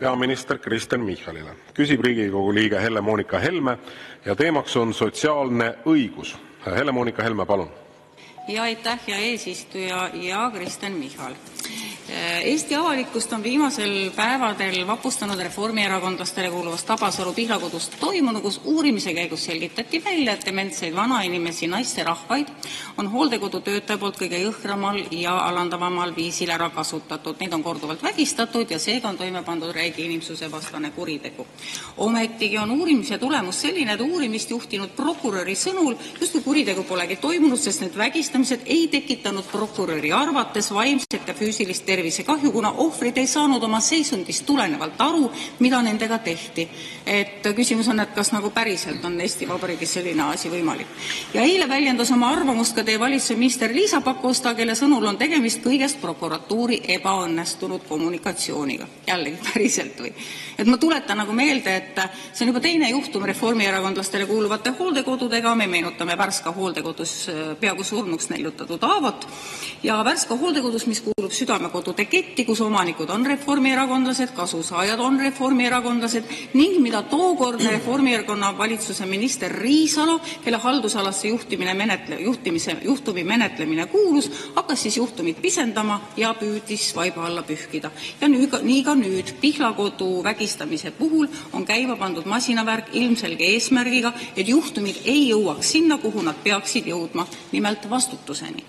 peaminister Kristen Michalile. Küsib Riigikogu liige Helle-Moonika Helme ja teemaks on sotsiaalne õigus. Helle-Moonika Helme, palun. Ja aitäh, ja eesistuja ja Kristen Michal. Eesti avalikkust on viimasel päevadel vapustanud reformierakondlastele kuuluvast Tabasalu Pihlakodust toimunu, kus uurimise käigus selgitati välja, et dementseid vanainimesi, naisterahvaid on hooldekodutöötaja poolt kõige jõhkramal ja alandavamal viisil ära kasutatud. Neid on korduvalt vägistatud ja seega on toime pandud räige inimsuse vastane kuritegu. Ometigi on uurimise tulemus selline, et uurimist juhtinud prokuröri sõnul justkui kuritegu polegi toimunud, sest need vägistamised ei tekitanud prokuröri arvates vaimset ja füüsilist tervisekahju, kuna ohvrid ei saanud oma seisundist tulenevalt aru, mida nendega tehti. Et küsimus on, et kas nagu päriselt on Eesti Vabariigis selline asi võimalik. Ja eile väljendas oma arvamust ka teie valitsuse minister Liisa Pakosta, kelle sõnul on tegemist kõigest prokuratuuri ebaõnnestunud kommunikatsiooniga. Jällegi päriselt või? Et ma tuletan nagu meelde, et see on juba teine juhtum reformierakondlastele kuuluvate hooldekodudega. Me meenutame Värska hooldekodus peaaegu surnuks näljutatud Aavot ja Värska hooldekodus, mis kuulub Südamekodude ketti, kus omanikud on reformierakondlased, kasusaajad on reformierakondlased ning mida tookordne Reformierakonna valitsuse minister Riisalo, kelle haldusalasse juhtumi menetlemine kuulus, hakkas siis juhtumit pisendama ja püüdis vaiba alla pühkida. Ja nii ka nüüd Pihlakodu vägistamise puhul on käima pandud masinavärk ilmselge eesmärgiga, et juhtumid ei jõuaks sinna, kuhu nad peaksid jõudma, nimelt vastutuseni.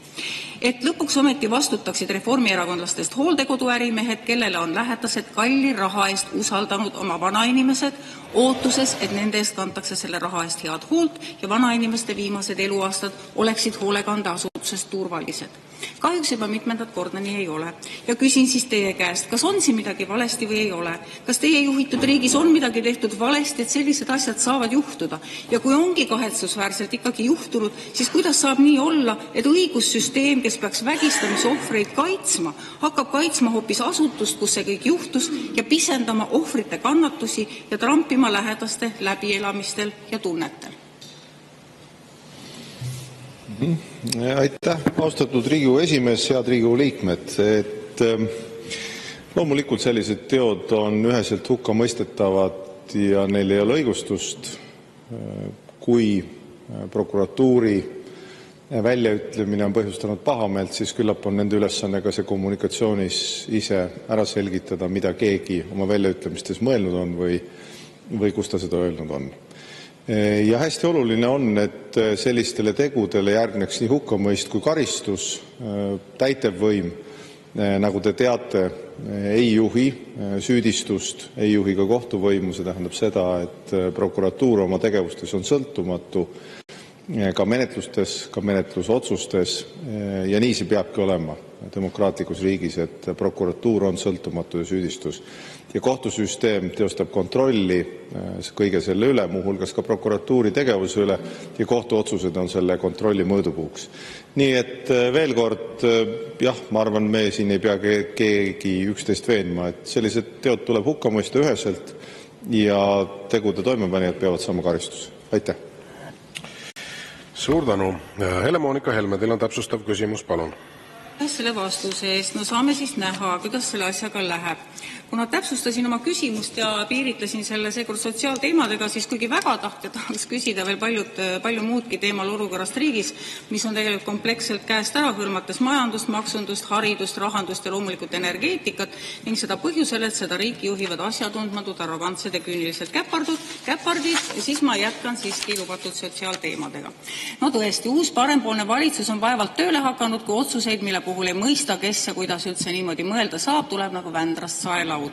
Et lõpuks ometi vastutaksid reformierakondlastest hooldekoduärimehed, kellele on lähedased kalli raha eest usaldanud oma vanainimesed, ootuses, et nende eest kantakse selle raha eest head hoolt ja vanainimeste viimased eluaastad oleksid hoolekandeasutuses turvalised. Kahjuks juba mitmendat korda nii ei ole. Ja küsin siis teie käest, kas on siin midagi valesti või ei ole? Kas teie juhitud riigis on midagi tehtud valesti, et sellised asjad saavad juhtuda? Ja kui ongi kahetsusväärselt ikkagi juhtunud, siis kuidas saab nii olla, et õigussüsteem, kes peaks vägistamise ohvreid kaitsma, hakkab kaitsma hoopis asutust, kus see kõik juhtus ja pisendama ohvrite kannatusi ja trampima lähedaste läbielamistel ja tunnetel? Aitäh, austatud Riigikogu esimees, head Riigikogu liikmed. Loomulikult sellised teod on üheselt hukkamõistetavad ja neil ei ole õigustust. Kui prokuratuuri väljaütlemine on põhjustanud pahameelt, siis küllap on nende ülesanne ka see kommunikatsioonis ise ära selgitada, mida keegi oma väljaütlemistes mõelnud on või kus ta seda öelnud on. Ja hästi oluline on, et sellistele tegudele järgneks nii hukkamõist kui karistus. Täitevvõim, nagu te teate, ei juhi süüdistust, ei juhi ka kohtuvõimu. See tähendab seda, et prokuratuur oma tegevustes on sõltumatu ka menetlustes, ka menetlusotsustes ja nii see peabki olema demokraatlikus riigis, et prokuratuur on sõltumatu ja süüdistus. Ja kohtusüsteem teostab kontrolli kõige selle üle, muuhulgas ka prokuratuuri tegevuse üle ja kohtuotsused on selle kontrolli mõõdupuuks. Nii et veel kord, jah, ma arvan, me siin ei pea keegi üksteist veenma, et sellised teod tuleb hukka mõista üheselt ja tegude toimepanijad peavad saama karistuse. Aitäh! Suur tänu. Helle-Moonika Helme, teil on täpsustav küsimus, palun. Selle vastuse eest. No saame siis näha, kuidas selle asjaga läheb. Kuna täpsustasin oma küsimust ja piiritlesin selle seekord sotsiaalteemadega, siis kuigi väga tahaks küsida veel palju muudki teemal olukorrast riigis, mis on tegelikult kompleksselt käest ära hõlmates majandust, maksundust, haridust, rahandust ja loomulikult energeetikat ning seda põhjusel, et seda riiki juhivad asjatundmatud, arrogantsed ja küüniliselt käpardid, siis ma jätkan siiski lubatud sotsiaalteemadega. No tõesti, uus parempoolne valitsus on vaevalt tööle hakanud, kui otsuseid, mille puhul ei mõista, kes ja kuidas üldse niimoodi mõelda saab, tuleb nagu Vändrast saelaudu.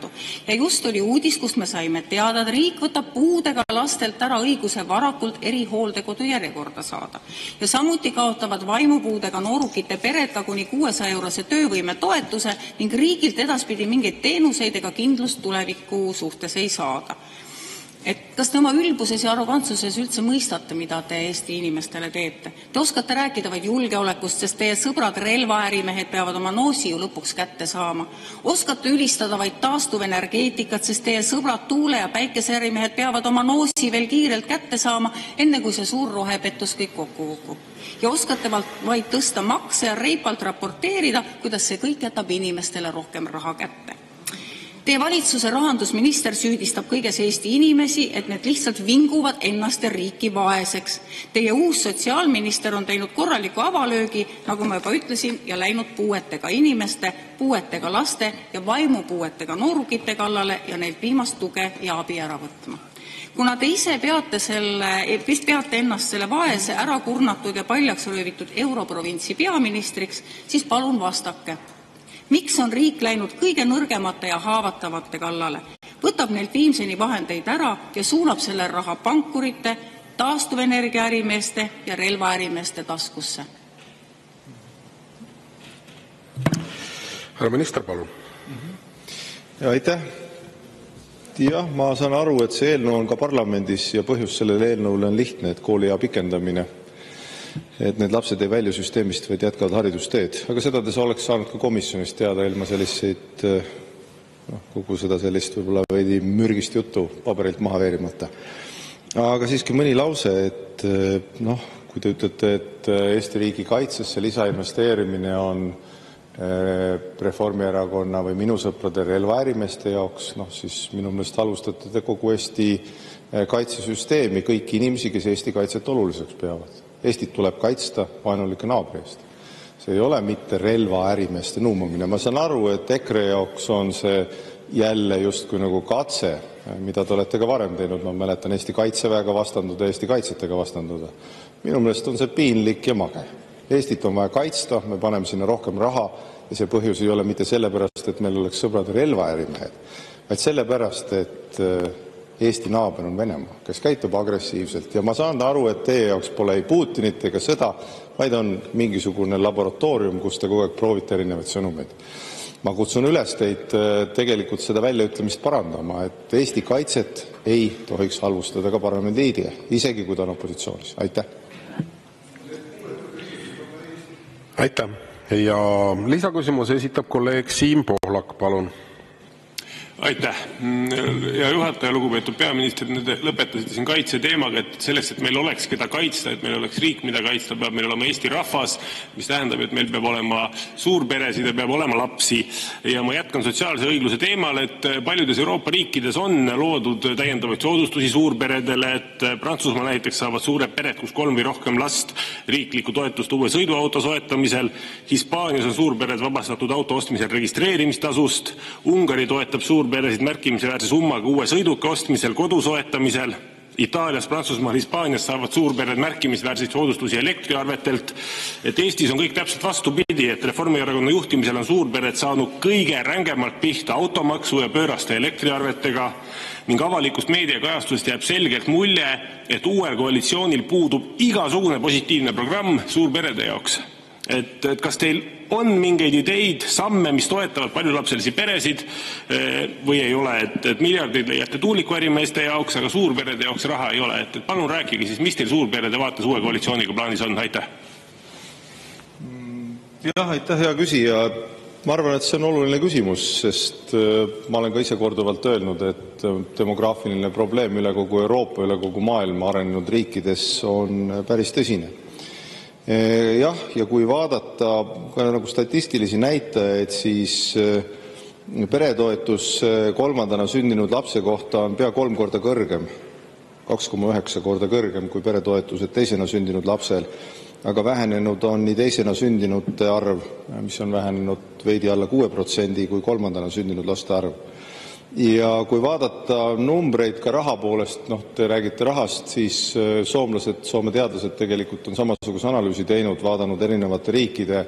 Ja just oli uudis, kust me saime teada, et riik võtab puudega lastelt ära õiguse varakult erihooldekodu järjekorda saada. Ja samuti kaotavad vaimupuudega noorukite pered ka kuni 600-eurose töövõime toetuse ning riigilt edaspidi mingeid teenuseid ega kindlust tuleviku suhtes ei saada. Et kas te oma ülbuses ja arrogantsuses üldse mõistate, mida te Eesti inimestele teete? Te oskate rääkida vaid julgeolekust, sest teie sõbrad relvaärimehed peavad oma noosi ju lõpuks kätte saama. Oskate ülistada vaid taastuvenergeetikat, sest teie sõbrad tuule- ja päikeseärimehed peavad oma noosi veel kiirelt kätte saama, enne kui see suur rohepettus kõik kokku kukub. Ja oskate vaid tõsta makse ja reipalt raporteerida, kuidas see kõik jätab inimestele rohkem raha kätte. Teie valitsuse rahandusminister süüdistab kõiges Eesti inimesi, et need lihtsalt vinguvad ennast ja riiki vaeseks. Teie uus sotsiaalminister on teinud korraliku avalöögi, nagu ma juba ütlesin, ja läinud puuetega inimeste, puuetega laste ja vaimupuuetega noorukite kallale ja neilt viimast tuge ja abi ära võtma. Kuna te ise peate ennast selle vaese, ära kurnatud ja paljaks röövitud europrovintsi peaministriks, siis palun vastake. Miks on riik läinud kõige nõrgemate ja haavatavate kallale? Võtab neilt viimseni vahendeid ära ja suunab selle raha pankurite, taastuvenergiaärimeeste ja relvaärimeeste taskusse. Härra minister, palun. Aitäh. Jah, ma saan aru, et see eelnõu on ka parlamendis ja põhjus sellele eelnõule on lihtne, et kooliea pikendamine. Et need lapsed ei välju süsteemist, vaid jätkavad haridusteed. Aga seda te oleks saanud ka komisjonist teada ilma selliseid, kogu seda sellist võib-olla veidi mürgist juttu paberilt maha veerimata. Aga siiski mõni lause, et kui te ütlete, et Eesti riigi kaitsesse lisainvesteerimine on Reformierakonna või minu sõprade relvaärimeeste jaoks, siis minu meelest alustate te kogu Eesti kaitsesüsteemi, kõiki inimesi, kes Eesti kaitset oluliseks peavad. Eestit tuleb kaitsta vaenulike naabri eest. See ei ole mitte relvaärimeeste nuumamine. Ma saan aru, et EKRE jaoks on see jälle justkui nagu katse, mida te olete ka varem teinud. Ma mäletan Eesti kaitseväega vastanduda, Eesti kaitsetega vastanduda. Minu meelest on see piinlik ja mage. Eestit on vaja kaitsta, me paneme sinna rohkem raha ja see põhjus ei ole mitte sellepärast, et meil oleks sõbrad relvaärimehed, vaid sellepärast, et Eesti naaber on Venemaa, kes käitub agressiivselt. Ja ma saan aru, et teie jaoks pole ei Putinit ega sõda, vaid on mingisugune laboratoorium, kus te kogu aeg proovite erinevaid sõnumeid. Ma kutsun üles teid tegelikult seda väljaütlemist parandama, et Eesti kaitset ei tohiks halvustada ka parlamendi liige, isegi kui ta on opositsioonis. Aitäh. Aitäh. Ja lisaküsimuse esitab kolleeg Siim Pohlak, palun. Aitäh. Ja juhataja, lugupeetud peaminister, lõpetasite siin kaitse teemaga, et sellest, et meil oleks keda kaitsta, et meil oleks riik, mida kaitsta, peab meil olema Eesti rahvas, mis tähendab, et meil peab olema suurperesid ja peab olema lapsi. Ja ma jätkan sotsiaalse õigluse teemal, et paljudes Euroopa riikides on loodud täiendavaid soodustusi suurperedele, et Prantsusmaa näiteks saavad suured pered, kus 3 või rohkem last riiklikku toetust uue sõiduauto soetamisel. Hispaanias on suurpered vabastatud auto ostmisel registreerimistasust. Ungari toetab suurperesid märkimisväärse summaga uue sõiduki ostmisel, kodu soetamisel. Itaalias, Prantsusmaal, Hispaanias saavad suurpered märkimisväärseid soodustusi elektriarvetelt. Et Eestis on kõik täpselt vastupidi, et Reformierakonna juhtimisel on suurpered saanud kõige rängemalt pihta automaksu ja pööraste elektriarvetega ning avalikust meediakajastust jääb selgelt mulje, et uuel koalitsioonil puudub igasugune positiivne programm suurperede jaoks. Et kas teil on mingeid ideid, samme, mis toetavad paljulapselisi peresid või ei ole, et miljardid leiate tuulikuärimeeste jaoks, aga suurperede jaoks raha ei ole. Et palun rääkige siis, mis teil suurperede vaates uue koalitsiooniga plaanis on? Aitäh. Jah, aitäh, hea küsija. Ma arvan, et see on oluline küsimus, sest ma olen ka ise korduvalt öelnud, et demograafiline probleem üle kogu Euroopa, üle kogu maailma arenenud riikides on päris tõsine. Jah, ja kui vaadata ka nagu statistilisi näitajaid, siis peretoetus kolmandana sündinud lapse kohta on pea 3 korda kõrgem, 2,9 korda kõrgem kui peretoetused teisena sündinud lapsel, aga vähenenud on nii teisena sündinute arv, mis on vähenenud veidi alla 6%, kui kolmandana sündinud laste arv. Ja kui vaadata numbreid ka raha poolest, te räägite rahast, siis Soome teadlased tegelikult on samasuguse analüüsi teinud, vaadanud erinevate riikide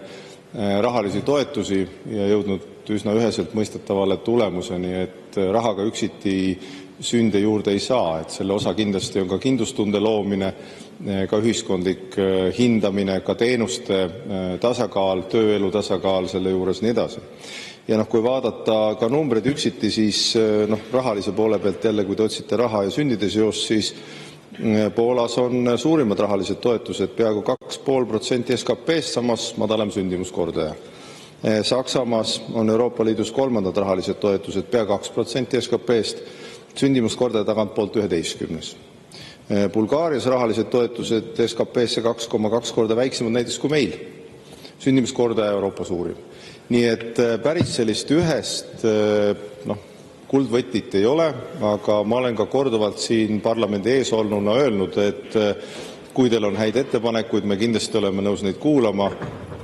rahalisi toetusi ja jõudnud üsna üheselt mõistetavale tulemuseni, et rahaga üksiti sünde juurde ei saa, et selle osa kindlasti on ka kindlustunde loomine, ka ühiskondlik hindamine, ka teenuste tasakaal, tööelu tasakaal selle juures nii edasi. Ja kui vaadata ka numbreid üksiti, siis rahalise poole pealt jälle, kui te otsite raha ja sündide seost, siis Poolas on suurimad rahalised toetused, peaaegu 2,5% SKP-st, samas madalam sündimuskordaja. Saksamaas on Euroopa Liidus kolmandad rahalised toetused, pea 2% SKP-st, sündimuskordaja tagantpoolt 11. Bulgaarias rahalised toetused SKP-sse 2,2 korda väiksemad näiteks kui meil. Sündimuskordaja Euroopa suurim. Nii et päris sellist ühest kuldvõtit ei ole, aga ma olen ka korduvalt siin parlamendi ees olnuna öelnud, et kui teil on häid ettepanekuid, me kindlasti oleme nõus neid kuulama.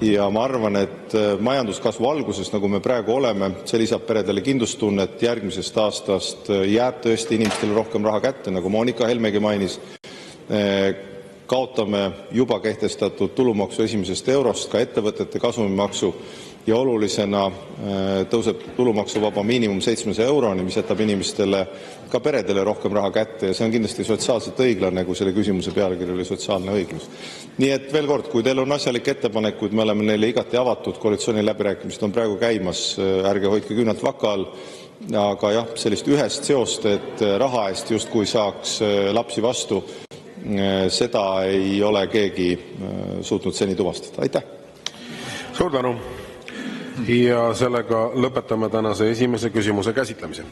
Ja ma arvan, et majanduskasvu alguses, nagu me praegu oleme, see lisab peredele kindlustunnet, järgmisest aastast jääb tõesti inimestele rohkem raha kätte, nagu Moonika Helmegi mainis. Kaotame juba kehtestatud tulumaksu esimesest eurost, ka ettevõtete kasumimaksu ja olulisena tõuseb tulumaksuvaba miinimum 700 euroni, mis jätab inimestele, ka peredele rohkem raha kätte ja see on kindlasti sotsiaalselt õiglane, kui selle küsimuse pealkiri oli sotsiaalne õiglus. Nii et veel kord, kui teil on asjalikke ettepanekuid, me oleme neile igati avatud, koalitsiooni läbirääkimised on praegu käimas, ärge hoidke küünalt vaka all, aga jah, sellist ühest seost, et raha eest justkui saaks lapsi vastu, seda ei ole keegi suutnud seni tuvastada. Aitäh! Suur tänu! Ja sellega lõpetame tänase esimese küsimuse käsitlemise.